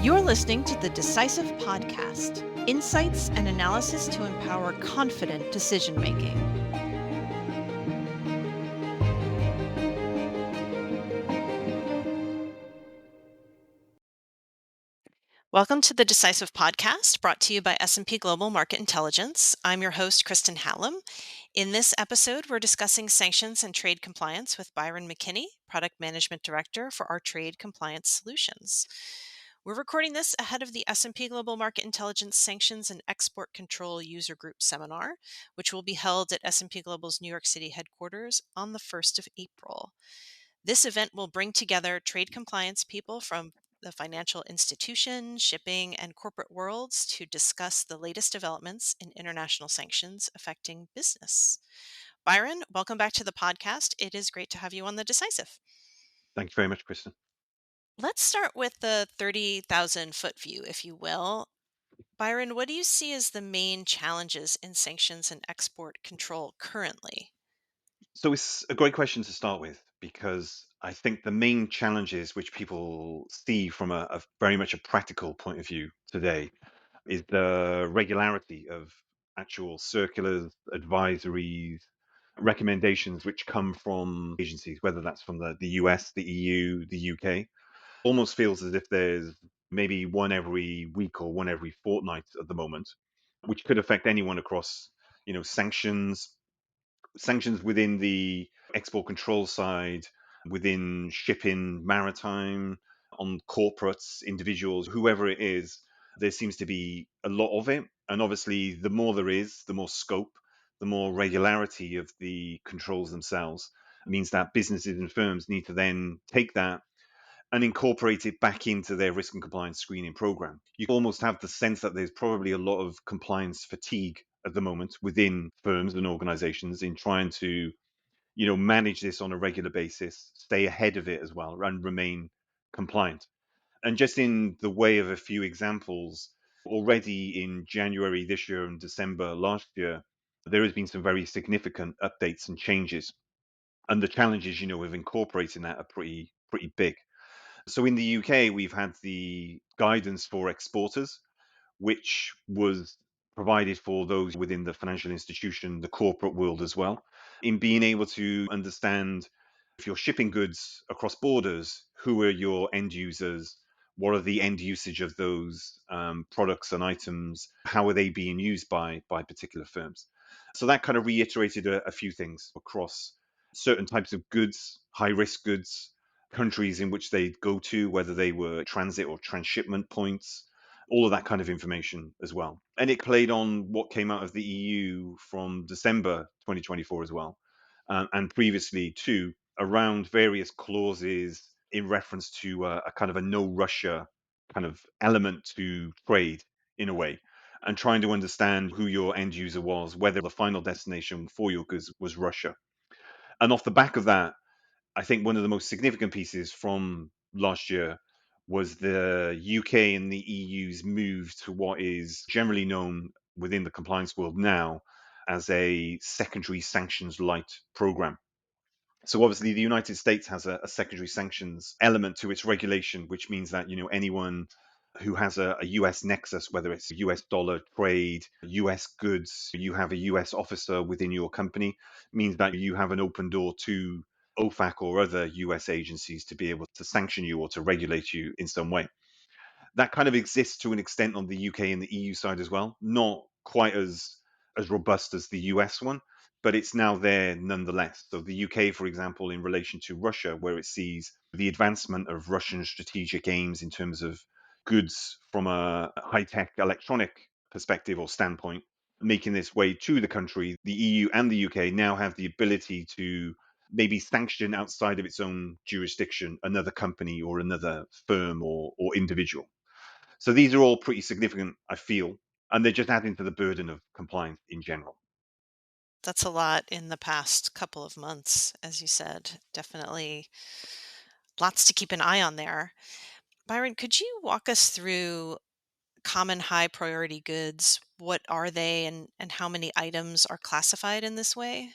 You're listening to the Decisive Podcast, insights and analysis to empower confident decision making. Welcome to the Decisive Podcast, brought to you by S&P Global Market Intelligence. I'm your host, Kristen Hallam. In this episode, we're discussing sanctions and trade compliance with Byron McKinney, Product Management Director for our Trade Compliance Solutions. We're recording this ahead of the S&P Global Market Intelligence Sanctions and Export Control User Group Seminar, which will be held at S&P Global's New York City headquarters on the 1st of April. This event will bring together trade compliance people from the financial institution, shipping, and corporate worlds to discuss the latest developments in international sanctions affecting business. Byron, welcome back to the podcast. It is great to have you on the Decisive. Thank you very much, Kristen. Let's start with the 30,000 foot view, if you will. Byron, what do you see as the main challenges in sanctions and export control currently? So it's a great question to start with because I think the main challenges which people see from a very much a practical point of view today is the regularity of actual circulars, advisories, recommendations which come from agencies, whether that's from the US, the EU, the UK. Almost feels as if there's maybe one every week or one every fortnight at the moment, which could affect anyone across, sanctions within the export control side, within shipping, maritime, on corporates, individuals, whoever it is, there seems to be a lot of it. And obviously, the more there is, the more scope, the more regularity of the controls themselves means that businesses and firms need to then take that and incorporate it back into their risk and compliance screening program. You almost have the sense that there's probably a lot of compliance fatigue at the moment within firms and organizations in trying to, manage this on a regular basis, stay ahead of it as well, and remain compliant. And just in the way of a few examples, already in January this year and December last year, there has been some very significant updates and changes. And the challenges, of incorporating that are pretty big. So in the UK, we've had the guidance for exporters, which was provided for those within the financial institution, the corporate world as well, in being able to understand if you're shipping goods across borders, who are your end users? What are the end usage of those products and items? How are they being used by particular firms? So that kind of reiterated a few things across certain types of goods, high risk goods, countries in which they'd go to, whether they were transit or transshipment points, all of that kind of information as well. And it played on what came out of the EU from December 2024 as well, and previously too, around various clauses in reference to a kind of a no Russia kind of element to trade in a way, and trying to understand who your end user was, whether the final destination for your goods was Russia. And off the back of that, I think one of the most significant pieces from last year was the UK and the EU's move to what is generally known within the compliance world now as a secondary sanctions light program. So obviously the United States has a secondary sanctions element to its regulation, which means that anyone who has a US nexus, whether it's US dollar trade, US goods, you have a US officer within your company, means that you have an open door to OFAC or other US agencies to be able to sanction you or to regulate you in some way. That kind of exists to an extent on the UK and the EU side as well, not quite as robust as the US one, but it's now there nonetheless. So the UK, for example, in relation to Russia, where it sees the advancement of Russian strategic aims in terms of goods from a high-tech electronic perspective or standpoint, making this way to the country, the EU and the UK now have the ability to maybe sanction outside of its own jurisdiction another company or another firm or individual. So these are all pretty significant, I feel, and they're just adding to the burden of compliance in general. That's a lot in the past couple of months, as you said. Definitely lots to keep an eye on there. Byron, could you walk us through common high priority goods? What are they and how many items are classified in this way?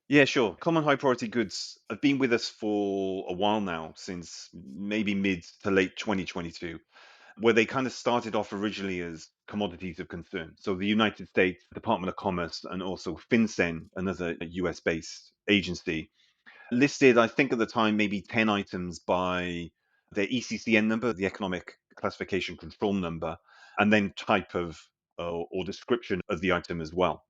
Yeah, sure. Common high priority goods have been with us for a while now, since maybe mid to late 2022, where they kind of started off originally as commodities of concern. So the United States Department of Commerce and also FinCEN, another US based agency, listed, I think at the time, maybe 10 items by their ECCN number, the Economic Classification Control Number, and then type of or description of the item as well.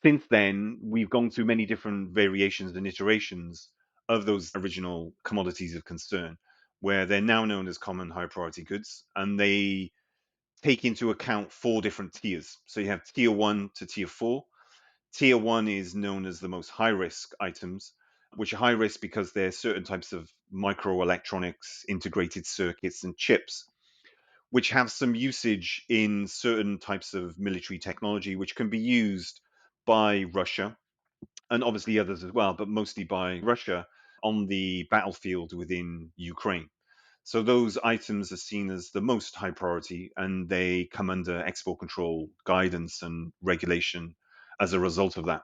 Since then, we've gone through many different variations and iterations of those original commodities of concern, where they're now known as common high priority goods, and they take into account four different tiers. So you have tier one to tier four. Tier one is known as the most high risk items, which are high risk because they're certain types of microelectronics, integrated circuits, and chips, which have some usage in certain types of military technology, which can be used by Russia and obviously others as well, but mostly by Russia on the battlefield within Ukraine. So those items are seen as the most high priority, and they come under export control guidance and regulation as a result of that.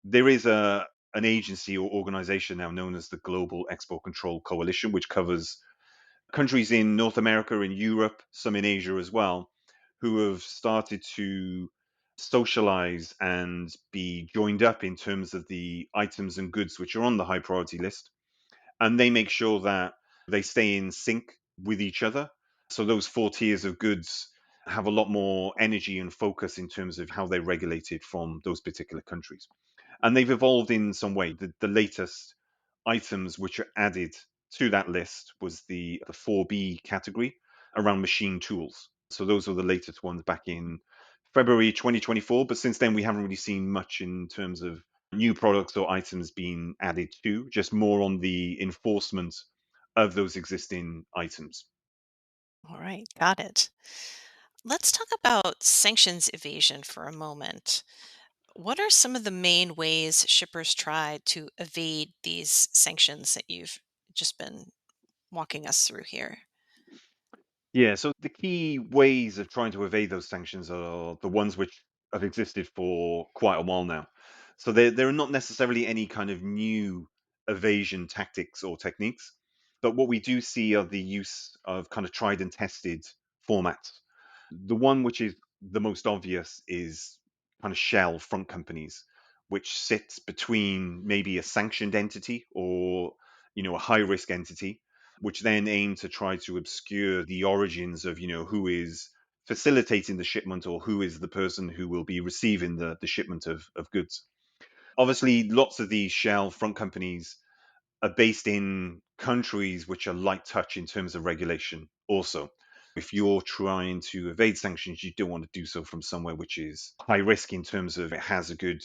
There is a an agency or organization now known as the Global Export Control Coalition, which covers countries in North America, in Europe, some in Asia as well, who have started to socialize and be joined up in terms of the items and goods which are on the high priority list. And they make sure that they stay in sync with each other. So those four tiers of goods have a lot more energy and focus in terms of how they're regulated from those particular countries, and they've evolved in some way. The latest items which are added to that list was the 4B category around machine tools. So those were the latest ones back in February 2024. But since then, we haven't really seen much in terms of new products or items being added to, just more on the enforcement of those existing items. All right, got it. Let's talk about sanctions evasion for a moment. What are some of the main ways shippers try to evade these sanctions that you've just been walking us through here? Yeah, so the key ways of trying to evade those sanctions are the ones which have existed for quite a while now. So there are not necessarily any kind of new evasion tactics or techniques, but what we do see are the use of kind of tried and tested formats. The one which is the most obvious is kind of shell front companies, which sits between maybe a sanctioned entity or a high risk entity, which then aim to try to obscure the origins of who is facilitating the shipment or who is the person who will be receiving the shipment of goods. Obviously, lots of these shell front companies are based in countries which are light touch in terms of regulation also. If you're trying to evade sanctions, you don't want to do so from somewhere which is high risk in terms of it has a good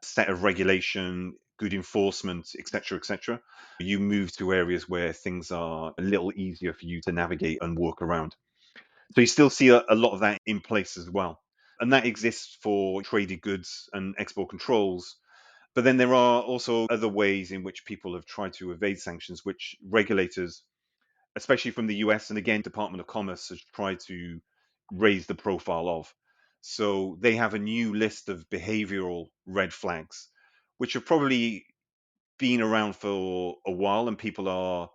set of regulation, good enforcement, etc., etc. You move to areas where things are a little easier for you to navigate and work around. So you still see a lot of that in place as well. And that exists for traded goods and export controls, but then there are also other ways in which people have tried to evade sanctions, which regulators, especially from the US and again, Department of Commerce, has tried to raise the profile of. So they have a new list of behavioral red flags, which have probably been around for a while and people are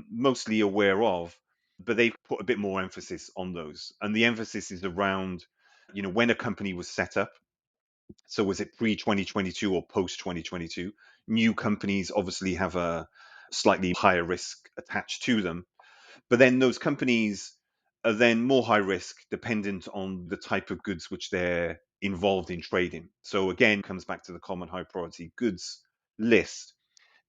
mostly aware of, but they've put a bit more emphasis on those. And the emphasis is around, when a company was set up, so was it pre 2022 or post 2022? New companies obviously have a slightly higher risk attached to them, but then those companies are then more high risk dependent on the type of goods which they're involved in trading. So again, comes back to the common high priority goods list.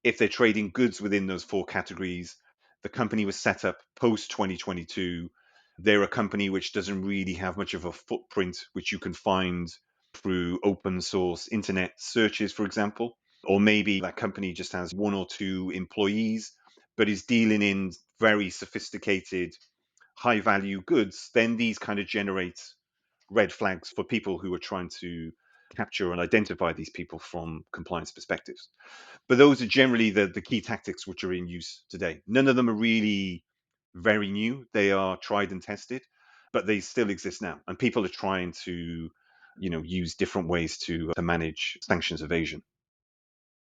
If they're trading goods within those four categories, the company was set up post 2022. They're a company which doesn't really have much of a footprint, which you can find through open source internet searches, for example. Or maybe that company just has one or two employees, but is dealing in very sophisticated, high value goods. Then these kind of generate red flags for people who are trying to capture and identify these people from compliance perspectives. But those are generally the key tactics which are in use today. None of them are really very new. They are tried and tested, but they still exist now. And people are trying to, use different ways to manage sanctions evasion.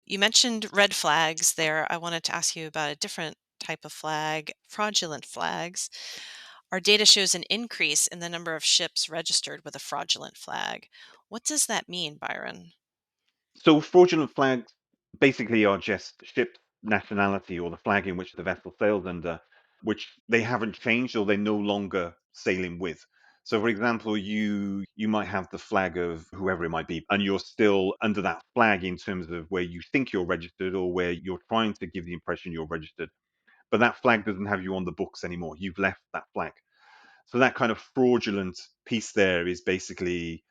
You mentioned red flags there. I wanted to ask you about a different type of flag, fraudulent flags. Our data shows an increase in the number of ships registered with a fraudulent flag. What does that mean, Byron? So fraudulent flags basically are just ship's nationality or the flag in which the vessel sails under, which they haven't changed or they're no longer sailing with. So, for example, you might have the flag of whoever it might be, and you're still under that flag in terms of where you think you're registered or where you're trying to give the impression you're registered. But that flag doesn't have you on the books anymore. You've left that flag. So that kind of fraudulent piece there is basically,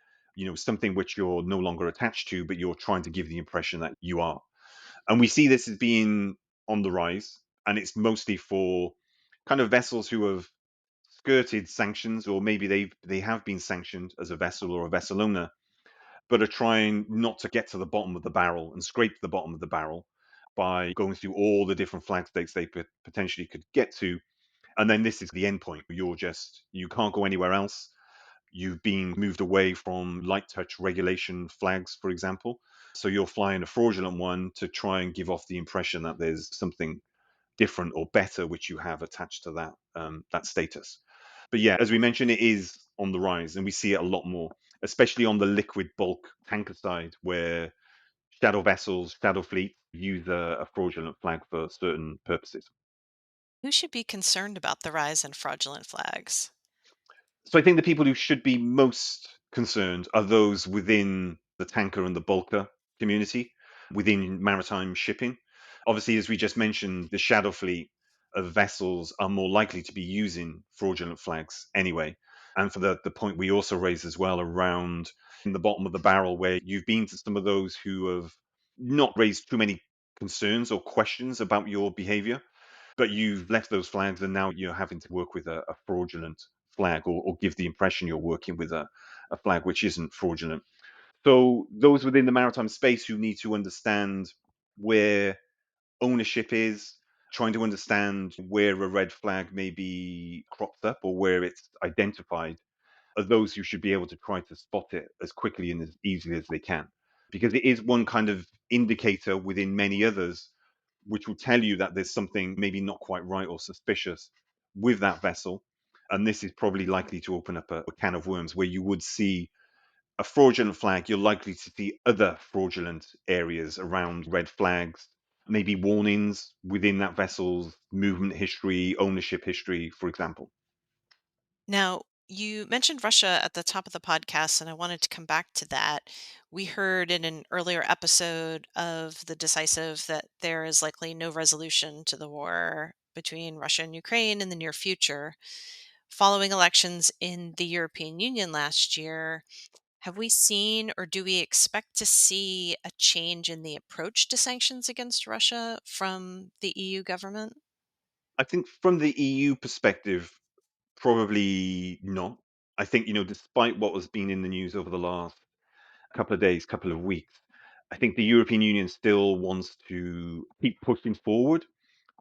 something which you're no longer attached to, but you're trying to give the impression that you are. And we see this as being on the rise, and it's mostly for kind of vessels who have skirted sanctions, or maybe they have been sanctioned as a vessel or a vessel owner, but are trying not to get to the bottom of the barrel and scrape the bottom of the barrel by going through all the different flag states they potentially could get to. And then this is the end point. You can't go anywhere else. You've been moved away from light touch regulation flags, for example. So you're flying a fraudulent one to try and give off the impression that there's something different or better which you have attached to that status. But yeah, as we mentioned, it is on the rise, and we see it a lot more, especially on the liquid bulk tanker side, where shadow vessels, shadow fleets use a fraudulent flag for certain purposes. Who should be concerned about the rise in fraudulent flags? So I think the people who should be most concerned are those within the tanker and the bulker community, within maritime shipping. Obviously, as we just mentioned, the shadow fleet of vessels are more likely to be using fraudulent flags anyway. And for the point we also raised as well around in the bottom of the barrel, where you've been to some of those who have not raised too many concerns or questions about your behavior, but you've left those flags and now you're having to work with a fraudulent flag, or give the impression you're working with a flag which isn't fraudulent. So those within the maritime space who need to understand where ownership is, trying to understand where a red flag maybe crops up or where it's identified, are those who should be able to try to spot it as quickly and as easily as they can. Because it is one kind of indicator within many others which will tell you that there's something maybe not quite right or suspicious with that vessel. And this is probably likely to open up a can of worms where you would see a fraudulent flag. You're likely to see other fraudulent areas around red flags, maybe warnings within that vessel's movement history, ownership history, for example. Now, you mentioned Russia at the top of the podcast, and I wanted to come back to that. We heard in an earlier episode of the Decisive that there is likely no resolution to the war between Russia and Ukraine in the near future. Following elections in the European Union last year, have we seen or do we expect to see a change in the approach to sanctions against Russia from the EU government? I think from the EU perspective, probably not. I think, despite what has been in the news over the last couple of days, couple of weeks, I think the European Union still wants to keep pushing forward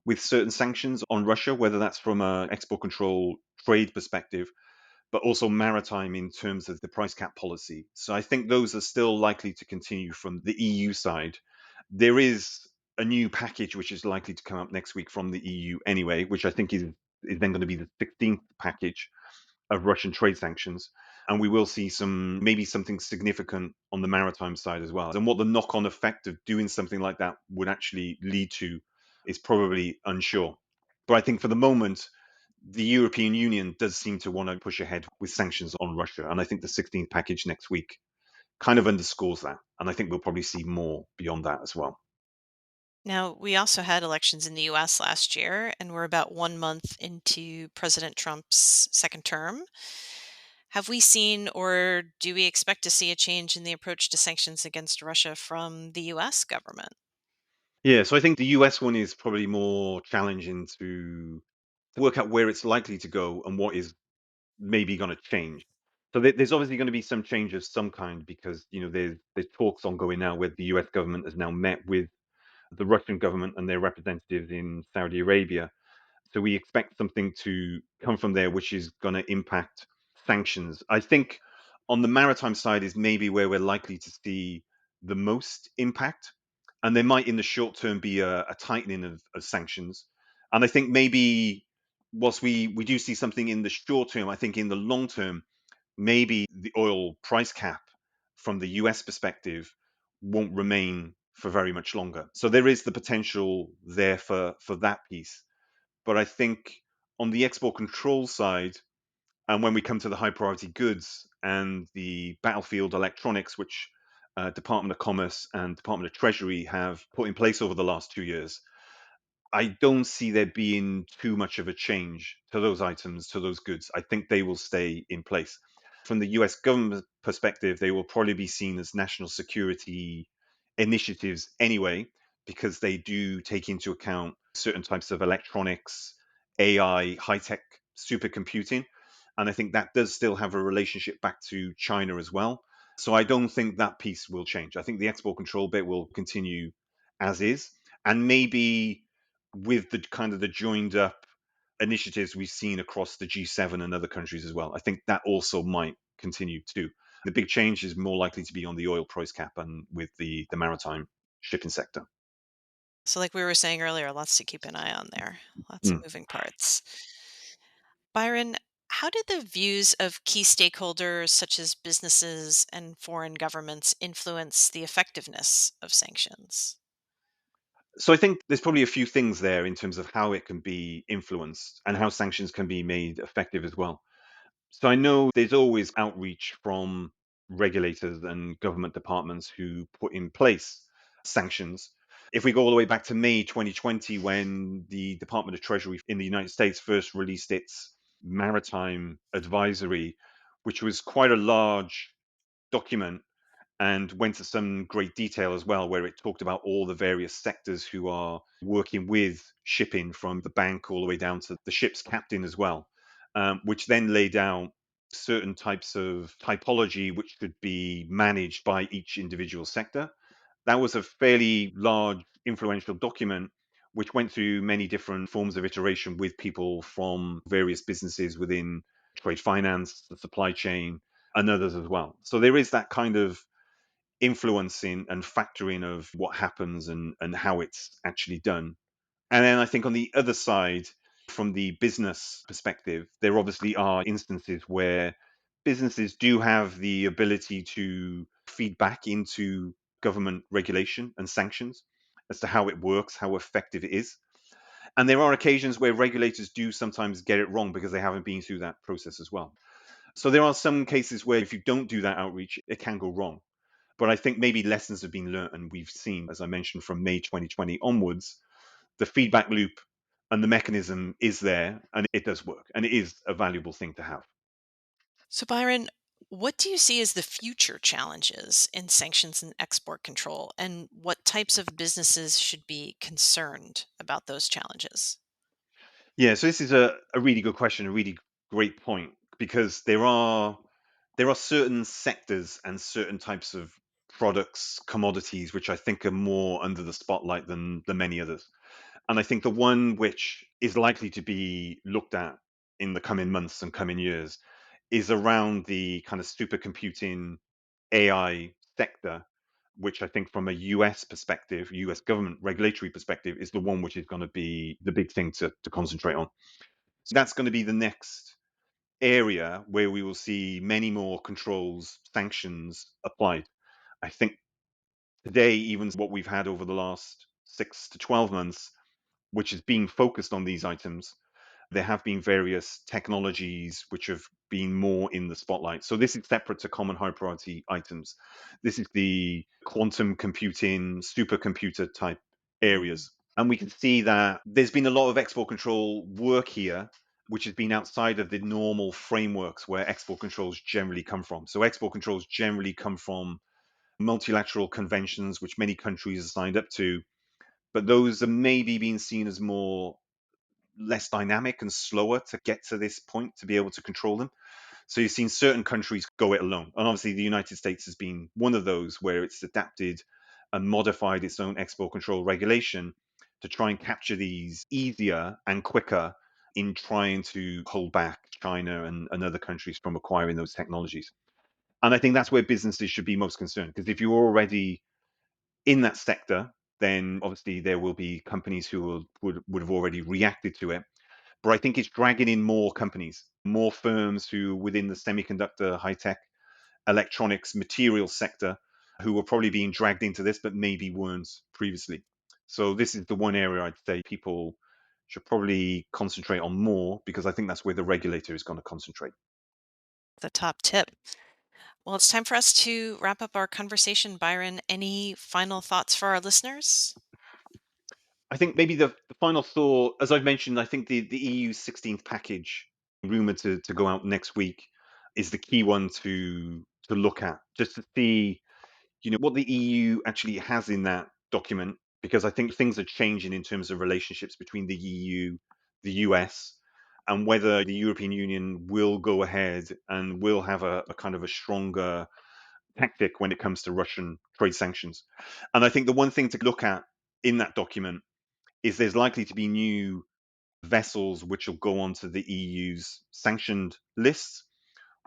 with certain sanctions on Russia, whether that's from an export control trade perspective, but also maritime in terms of the price cap policy. So I think those are still likely to continue from the EU side. There is a new package which is likely to come up next week from the EU anyway, which I think is then going to be the 16th package of Russian trade sanctions. And we will see maybe something significant on the maritime side as well. And what the knock on effect of doing something like that would actually lead to is probably unsure. But I think for the moment, the European Union does seem to want to push ahead with sanctions on Russia. And I think the 16th package next week kind of underscores that. And I think we'll probably see more beyond that as well. Now, we also had elections in the US last year, and we're about 1 month into President Trump's second term. Have we seen or do we expect to see a change in the approach to sanctions against Russia from the US government? Yeah, so I think the US one is probably more challenging to work out where it's likely to go and what is maybe going to change. So there's obviously going to be some change of some kind because there's talks ongoing now where the U.S. government has now met with the Russian government and their representatives in Saudi Arabia. So we expect something to come from there, which is going to impact sanctions. I think on the maritime side is maybe where we're likely to see the most impact. And there might, in the short term, be a tightening of sanctions. And I think maybe whilst we do see something in the short term, I think in the long term, maybe the oil price cap from the US perspective won't remain for very much longer. So there is the potential there for that piece. But I think on the export control side, and when we come to the high priority goods and the battlefield electronics, which Department of Commerce and Department of Treasury have put in place over the last 2 years, I don't see there being too much of a change to those items, to those goods. I think they will stay in place. From the US government perspective, they will probably be seen as national security initiatives anyway, because they do take into account certain types of electronics, AI, high tech supercomputing. And I think that does still have a relationship back to China as well. So I don't think that piece will change. I think the export control bit will continue as is. And maybe with the kind of the joined up initiatives we've seen across the G7 and other countries as well. I think that also might continue too. The big change is more likely to be on the oil price cap and with the maritime shipping sector. So, like we were saying earlier, lots to keep an eye on there, lots of Mm. moving parts. Byron, how did the views of key stakeholders such as businesses and foreign governments influence the effectiveness of sanctions? So I think there's probably a few things there in terms of how it can be influenced and how sanctions can be made effective as well. So I know there's always outreach from regulators and government departments who put in place sanctions. If we go all the way back to May 2020, when the Department of Treasury in the United States first released its maritime advisory, which was quite a large document and went to some great detail as well, where it talked about all the various sectors who are working with shipping from the bank all the way down to the ship's captain as well, which then laid out certain types of typology which could be managed by each individual sector. That was a fairly large, influential document which went through many different forms of iteration with people from various businesses within trade finance, the supply chain, and others as well. So there is that kind of influencing and factoring of what happens and how it's actually done. And then I think on the other side, from the business perspective, there obviously are instances where businesses do have the ability to feed back into government regulation and sanctions as to how it works, how effective it is. And there are occasions where regulators do sometimes get it wrong because they haven't been through that process as well. So there are some cases where if you don't do that outreach, it can go wrong. But I think maybe lessons have been learned, and we've seen, as I mentioned, from May 2020 onwards, the feedback loop and the mechanism is there and it does work. And it is a valuable thing to have. So, Byron, what do you see as the future challenges in sanctions and export control, and what types of businesses should be concerned about those challenges? Yeah, so this is a really good question, a really great point, because there are certain sectors and certain types of products, commodities, which I think are more under the spotlight than many others. And I think the one which is likely to be looked at in the coming months and coming years is around the kind of supercomputing AI sector, which I think from a US perspective, US government regulatory perspective, is the one which is going to be the big thing to concentrate on. So that's going to be the next area where we will see many more controls, sanctions applied. I think today, even what we've had over the last 6 to 12 months, which is being focused on these items, there have been various technologies which have been more in the spotlight. So this is separate to common high priority items. This is the quantum computing, supercomputer type areas. And we can see that there's been a lot of export control work here, which has been outside of the normal frameworks where export controls generally come from. So export controls generally come from multilateral conventions, which many countries are signed up to, but those are maybe being seen as more less dynamic and slower to get to this point to be able to control them. So you've seen certain countries go it alone. And obviously, the United States has been one of those where it's adapted and modified its own export control regulation to try and capture these easier and quicker in trying to hold back China and other countries from acquiring those technologies. And I think that's where businesses should be most concerned because if you're already in that sector then obviously there will be companies who would have already reacted to it. But I think it's dragging in more companies, more firms who within the semiconductor, high tech, electronics, material sector who were probably being dragged into this, but maybe weren't previously. So this is the one area I'd say people should probably concentrate on more, because I think that's where the regulator is going to concentrate. The top tip. Well, it's time for us to wrap up our conversation, Byron. Any final thoughts for our listeners? I think maybe the final thought, as I've mentioned, I think the EU's 16th package, rumored to go out next week, is the key one to look at, just to see, what the EU actually has in that document, because I think things are changing in terms of relationships between the EU, the US, and whether the European Union will go ahead and will have a kind of a stronger tactic when it comes to Russian trade sanctions. And I think the one thing to look at in that document is there's likely to be new vessels which will go onto the EU's sanctioned lists.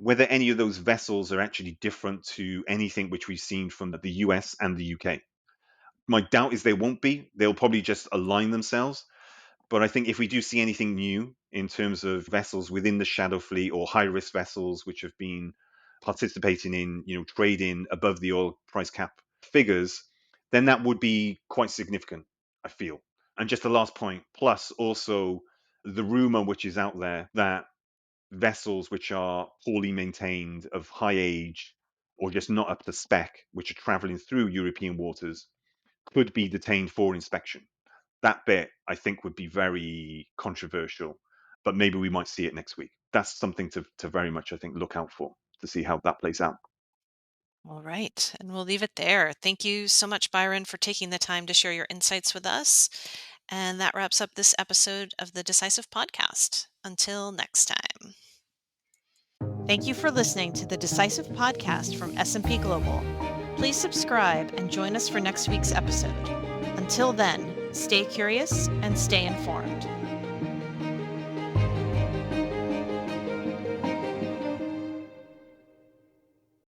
Whether any of those vessels are actually different to anything which we've seen from the US and the UK. My doubt is they won't be. They'll probably just align themselves. But I think if we do see anything new in terms of vessels within the shadow fleet or high risk vessels which have been participating in, trading above the oil price cap figures, then that would be quite significant, I feel. And just the last point, plus also the rumor which is out there that vessels which are poorly maintained, of high age, or just not up to spec, which are traveling through European waters, could be detained for inspection. That bit, I think, would be very controversial, but maybe we might see it next week. That's something to very much, I think, look out for, to see how that plays out. All right, and we'll leave it there. Thank you so much, Byron, for taking the time to share your insights with us. And that wraps up this episode of the Decisive Podcast. Until next time. Thank you for listening to the Decisive Podcast from S&P Global. Please subscribe and join us for next week's episode. Until then, stay curious and stay informed.